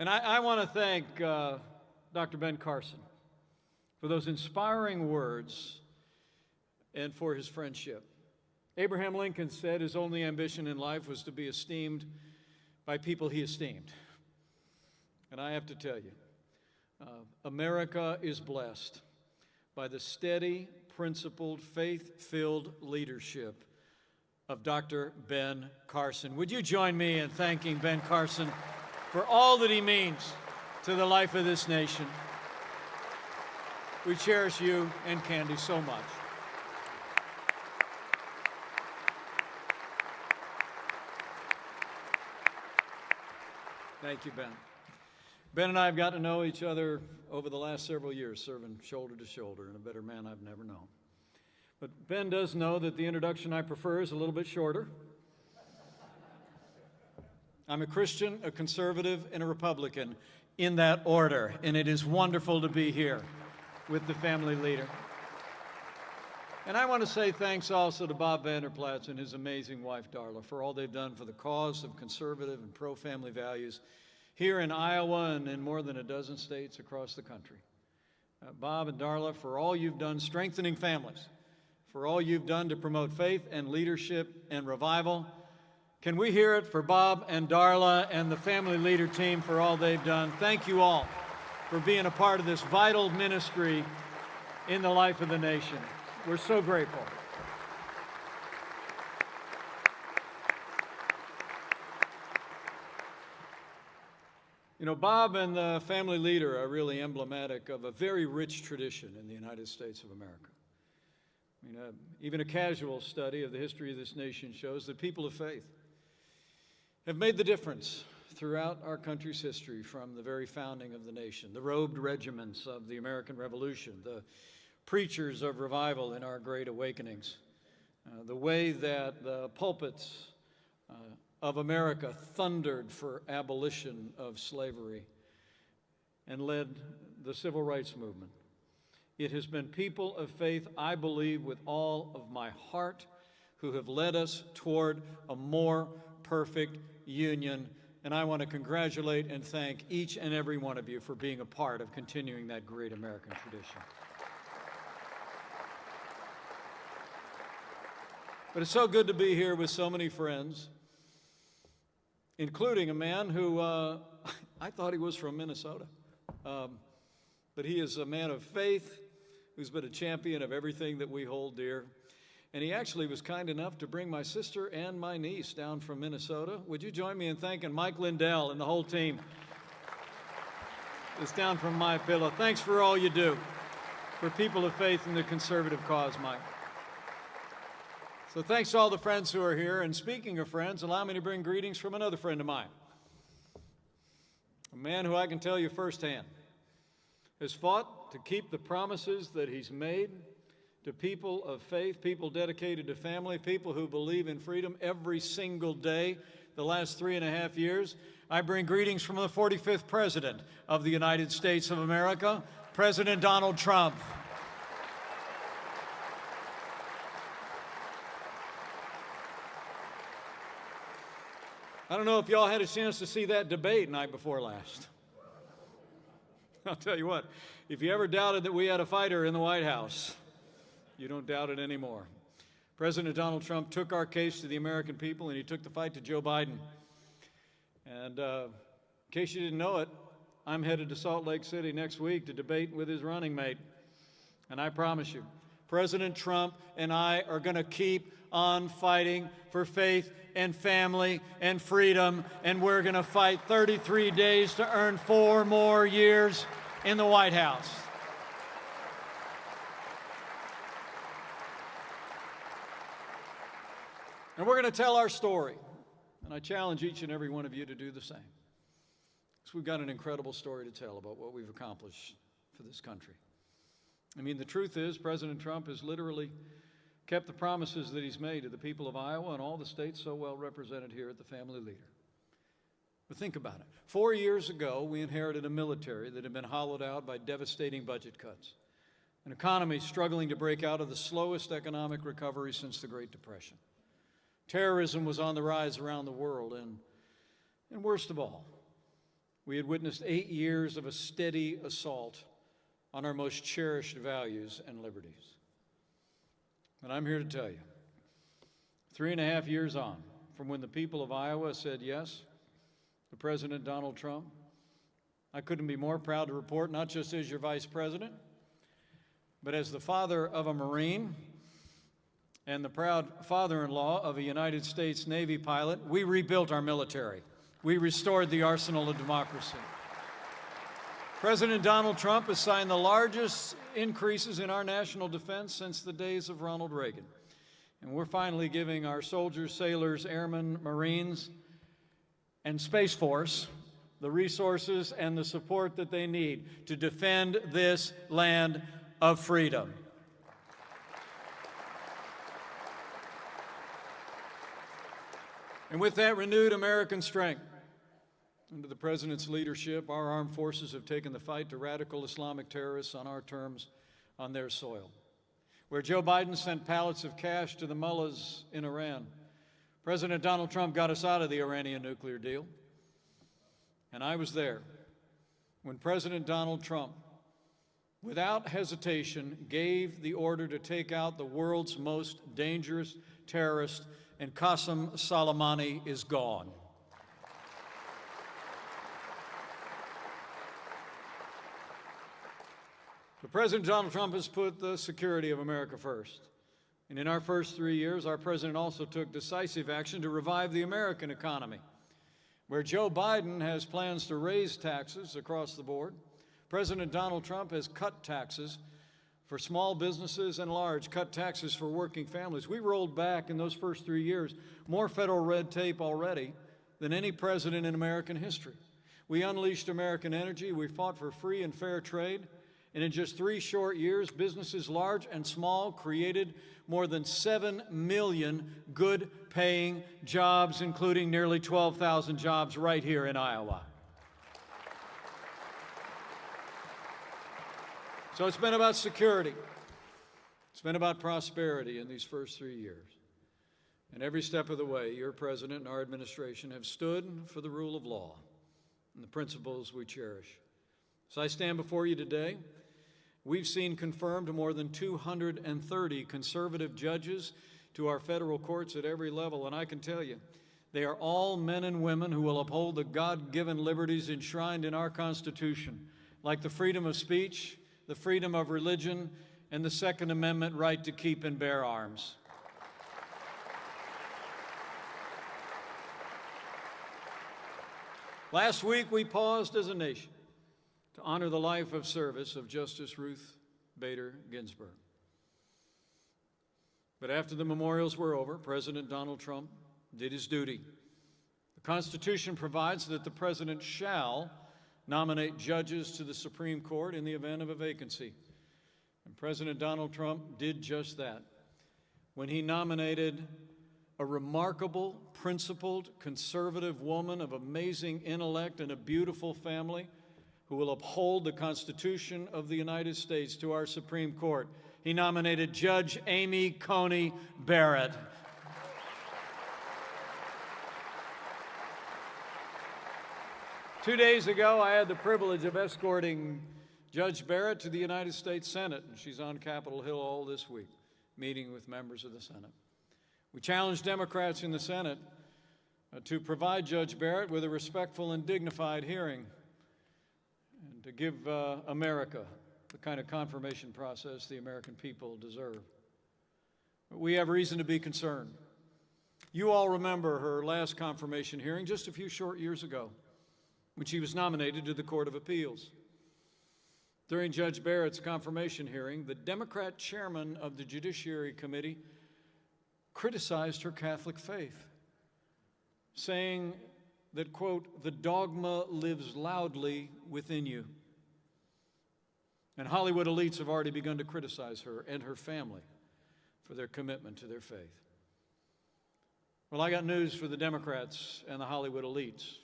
And I want to thank Dr. Ben Carson for those inspiring words and for his friendship. Abraham Lincoln said his only ambition in life was to be esteemed by people he esteemed. And I have to tell you, America is blessed by the steady, principled, faith-filled leadership of Dr. Ben Carson. Would you join me in thanking Ben Carson for all that he means to the life of this nation? We cherish you and Candy so much. Thank you, Ben. Ben and I have got to know each other over the last several years, serving shoulder to shoulder, and a better man I've never known. But Ben does know that the introduction I prefer is a little bit shorter. I'm a Christian, a conservative, and a Republican in that order, and it is wonderful to be here with the family leader. And I want to say thanks also to Bob Vander Plaats and his amazing wife, Darla, for all they've done for the cause of conservative and pro-family values here in Iowa and in more than a dozen states across the country. Bob and Darla, for all you've done strengthening families, for all you've done to promote faith and leadership and revival. Can we hear it for Bob and Darla and the family leader team for all they've done? Thank you all for being a part of this vital ministry in the life of the nation. We're so grateful. You know, Bob and the family leader are really emblematic of a very rich tradition in the United States of America. I mean, even a casual study of the history of this nation shows that people of faith have made the difference throughout our country's history from the very founding of the nation. The robed regiments of the American Revolution, the preachers of revival in our great awakenings, the way that the pulpits of America thundered for abolition of slavery and led the civil rights movement. It has been people of faith, I believe with all of my heart, who have led us toward a more perfect union. And I want to congratulate and thank each and every one of you for being a part of continuing that great American tradition. But it's so good to be here with so many friends, including a man who I thought he was from Minnesota. But he is a man of faith who's been a champion of everything that we hold dear. And he actually was kind enough to bring my sister and my niece down from Minnesota. Would you join me in thanking Mike Lindell and the whole team that's down from My Pillow. Thanks for all you do for people of faith in the conservative cause, Mike. So thanks to all the friends who are here. And speaking of friends, allow me to bring greetings from another friend of mine, a man who I can tell you firsthand has fought to keep the promises that he's made to people of faith, people dedicated to family, people who believe in freedom every single day the last 3.5 years. I bring greetings from the 45th President of the United States of America, President Donald Trump. I don't know if y'all had a chance to see that debate night before last. I'll tell you what, if you ever doubted that we had a fighter in the White House, you don't doubt it anymore. President Donald Trump took our case to the American people, and he took the fight to Joe Biden. And in case you didn't know it, I'm headed to Salt Lake City next week to debate with his running mate. And I promise you, President Trump and I are going to keep on fighting for faith and family and freedom, and we're going to fight 33 days to earn 4 more years in the White House. And we're going to tell our story, and I challenge each and every one of you to do the same, because we've got an incredible story to tell about what we've accomplished for this country. I mean, the truth is, President Trump has literally kept the promises that he's made to the people of Iowa and all the states so well represented here at the Family Leader. But think about it. 4 years ago, we inherited a military that had been hollowed out by devastating budget cuts, an economy struggling to break out of the slowest economic recovery since the Great Depression. Terrorism was on the rise around the world, and worst of all, we had witnessed 8 years of a steady assault on our most cherished values and liberties. And I'm here to tell you, 3.5 years on from when the people of Iowa said yes to President Donald Trump, I couldn't be more proud to report, not just as your vice president, but as the father of a Marine and the proud father-in-law of a United States Navy pilot, we rebuilt our military. We restored the arsenal of democracy. President Donald Trump has signed the largest increases in our national defense since the days of Ronald Reagan. And we're finally giving our soldiers, sailors, airmen, Marines, and Space Force the resources and the support that they need to defend this land of freedom. And with that renewed American strength, under the President's leadership, our armed forces have taken the fight to radical Islamic terrorists on our terms, on their soil. Where Joe Biden sent pallets of cash to the mullahs in Iran, President Donald Trump got us out of the Iranian nuclear deal. And I was there when President Donald Trump, without hesitation, gave the order to take out the world's most dangerous terrorist, and Qasem Soleimani is gone. But President Donald Trump has put the security of America first. And in our first 3 years, our president also took decisive action to revive the American economy. Where Joe Biden has plans to raise taxes across the board, President Donald Trump has cut taxes for small businesses and large, cut taxes for working families. We rolled back in those first 3 years more federal red tape already than any president in American history. We unleashed American energy. We fought for free and fair trade. And in just 3 short years, businesses large and small created more than 7 million good-paying jobs, including nearly 12,000 jobs right here in Iowa. So it's been about security. It's been about prosperity in these first 3 years. And every step of the way, your president and our administration have stood for the rule of law and the principles we cherish. So I stand before you today. We've seen confirmed more than 230 conservative judges to our federal courts at every level, and I can tell you, they are all men and women who will uphold the God-given liberties enshrined in our Constitution, like the freedom of speech, the freedom of religion, and the Second Amendment right to keep and bear arms. Last week, we paused as a nation to honor the life of service of Justice Ruth Bader Ginsburg. But after the memorials were over, President Donald Trump did his duty. The Constitution provides that the president shall nominate judges to the Supreme Court in the event of a vacancy. And President Donald Trump did just that when he nominated a remarkable, principled, conservative woman of amazing intellect and a beautiful family who will uphold the Constitution of the United States to our Supreme Court. He nominated Judge Amy Coney Barrett. Two days ago, I had the privilege of escorting Judge Barrett to the United States Senate, and she's on Capitol Hill all this week, meeting with members of the Senate. We challenged Democrats in the Senate to provide Judge Barrett with a respectful and dignified hearing and to give America the kind of confirmation process the American people deserve. But we have reason to be concerned. You all remember her last confirmation hearing just a few short years ago, when she was nominated to the Court of Appeals. During Judge Barrett's confirmation hearing, the Democrat chairman of the Judiciary Committee criticized her Catholic faith, saying that, quote, "the dogma lives loudly within you." And Hollywood elites have already begun to criticize her and her family for their commitment to their faith. Well, I got news for the Democrats and the Hollywood elites.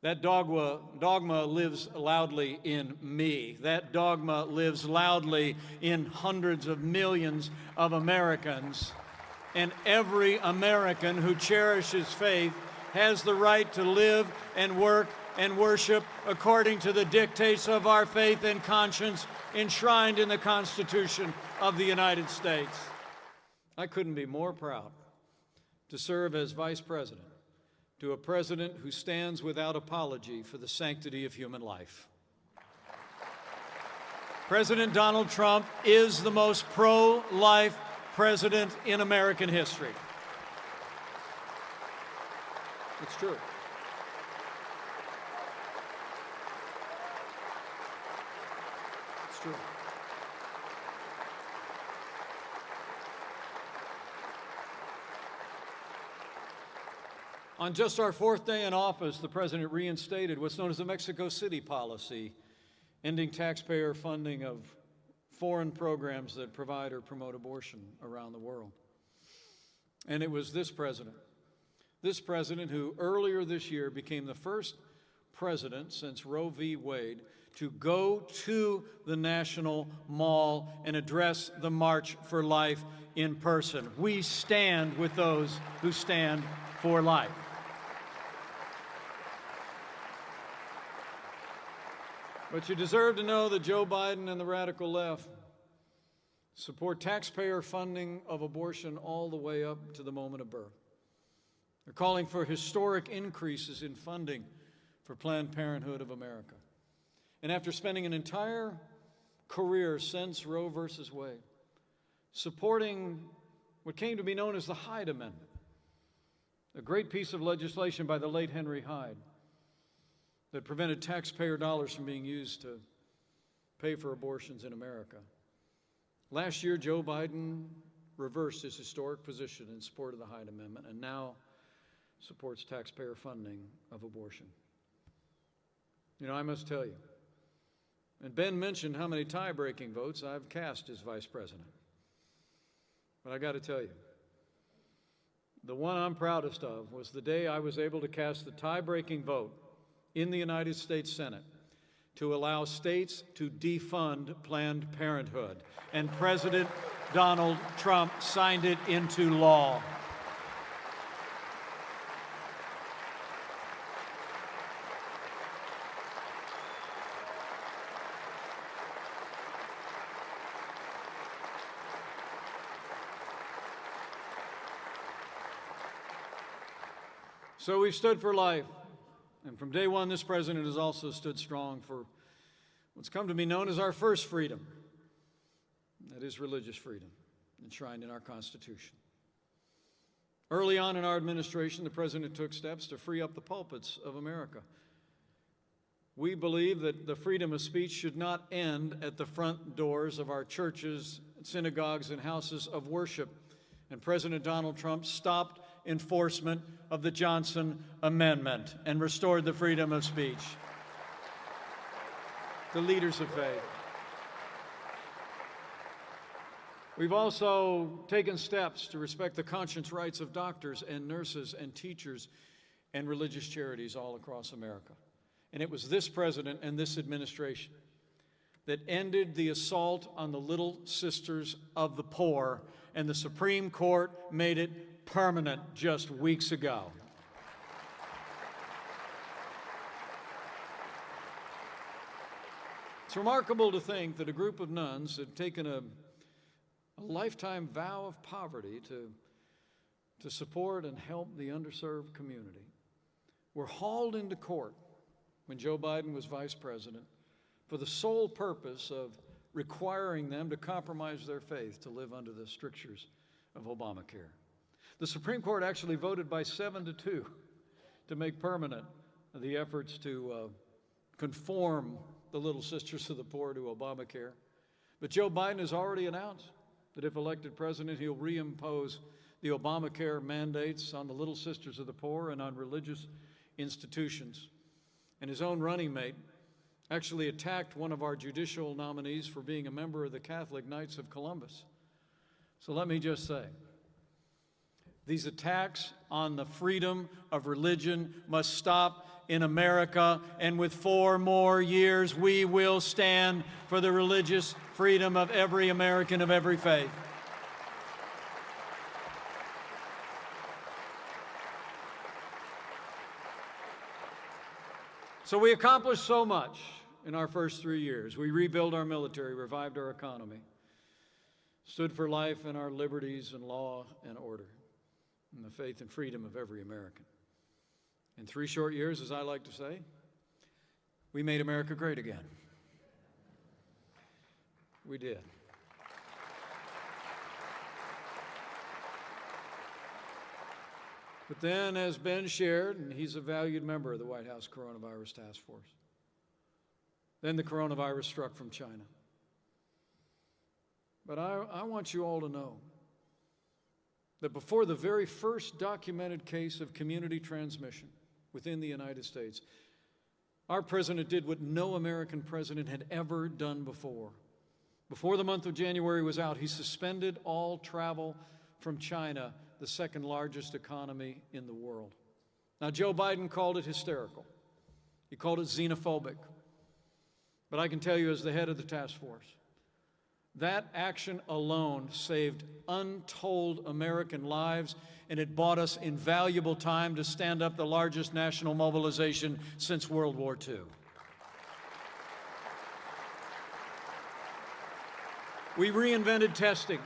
That dogma lives loudly in me. That dogma lives loudly in hundreds of millions of Americans. And every American who cherishes faith has the right to live and work and worship according to the dictates of our faith and conscience enshrined in the Constitution of the United States. I couldn't be more proud to serve as Vice President to a president who stands without apology for the sanctity of human life. President Donald Trump is the most pro-life president in American history. It's true. It's true. On just our fourth day in office, the president reinstated what's known as the Mexico City policy, ending taxpayer funding of foreign programs that provide or promote abortion around the world. And it was this president who earlier this year became the first president since Roe v. Wade to go to the National Mall and address the March for Life in person. We stand with those who stand for life. But you deserve to know that Joe Biden and the radical left support taxpayer funding of abortion all the way up to the moment of birth. They're calling for historic increases in funding for Planned Parenthood of America. And after spending an entire career since Roe versus Wade supporting what came to be known as the Hyde Amendment, a great piece of legislation by the late Henry Hyde that prevented taxpayer dollars from being used to pay for abortions in America. Last year, Joe Biden reversed his historic position in support of the Hyde Amendment and now supports taxpayer funding of abortion. You know, I must tell you, and Ben mentioned how many tie-breaking votes I've cast as vice president. But I got to tell you, the one I'm proudest of was the day I was able to cast the tie-breaking vote in the United States Senate to allow states to defund Planned Parenthood. And President Donald Trump signed it into law. So we've stood for life. And from day one, this president has also stood strong for what's come to be known as our first freedom. That is religious freedom, enshrined in our Constitution. Early on in our administration, the president took steps to free up the pulpits of America. We believe that the freedom of speech should not end at the front doors of our churches, synagogues, and houses of worship. And President Donald Trump stopped enforcement of the Johnson Amendment and restored the freedom of speech. The leaders of faith. We've also taken steps to respect the conscience rights of doctors and nurses and teachers and religious charities all across America. And it was this president and this administration that ended the assault on the Little Sisters of the Poor, and the Supreme Court made it permanent just weeks ago. It's remarkable to think that a group of nuns had taken a lifetime vow of poverty to support and help the underserved community were hauled into court when Joe Biden was vice president for the sole purpose of requiring them to compromise their faith to live under the strictures of Obamacare. The Supreme Court actually voted by 7-2 to make permanent the efforts to conform the Little Sisters of the Poor to Obamacare. But Joe Biden has already announced that if elected president, he'll reimpose the Obamacare mandates on the Little Sisters of the Poor and on religious institutions. And his own running mate actually attacked one of our judicial nominees for being a member of the Catholic Knights of Columbus. So let me just say, these attacks on the freedom of religion must stop in America, and with 4 more years, we will stand for the religious freedom of every American of every faith. So we accomplished so much in our first 3 years. We rebuilt our military, revived our economy, stood for life and our liberties and law and order, and the faith and freedom of every American. In 3 short years, as I like to say, we made America great again. We did. But then, as Ben shared, and he's a valued member of the White House Coronavirus Task Force, then the coronavirus struck from China. But I want you all to know that before the very first documented case of community transmission within the United States, our president did what no American president had ever done before. Before the month of January was out, he suspended all travel from China, the second largest economy in the world. Now, Joe Biden called it hysterical. He called it xenophobic. But I can tell you, as the head of the task force, that action alone saved untold American lives, and it bought us invaluable time to stand up the largest national mobilization since World War II. We reinvented testing.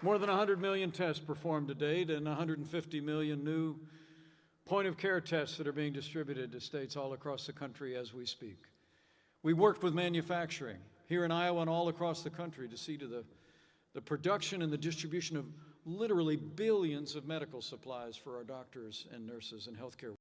More than 100 million tests performed to date, and 150 million new point-of-care tests that are being distributed to states all across the country as we speak. We worked with manufacturing here in Iowa and all across the country to see to the production and the distribution of literally billions of medical supplies for our doctors and nurses and healthcare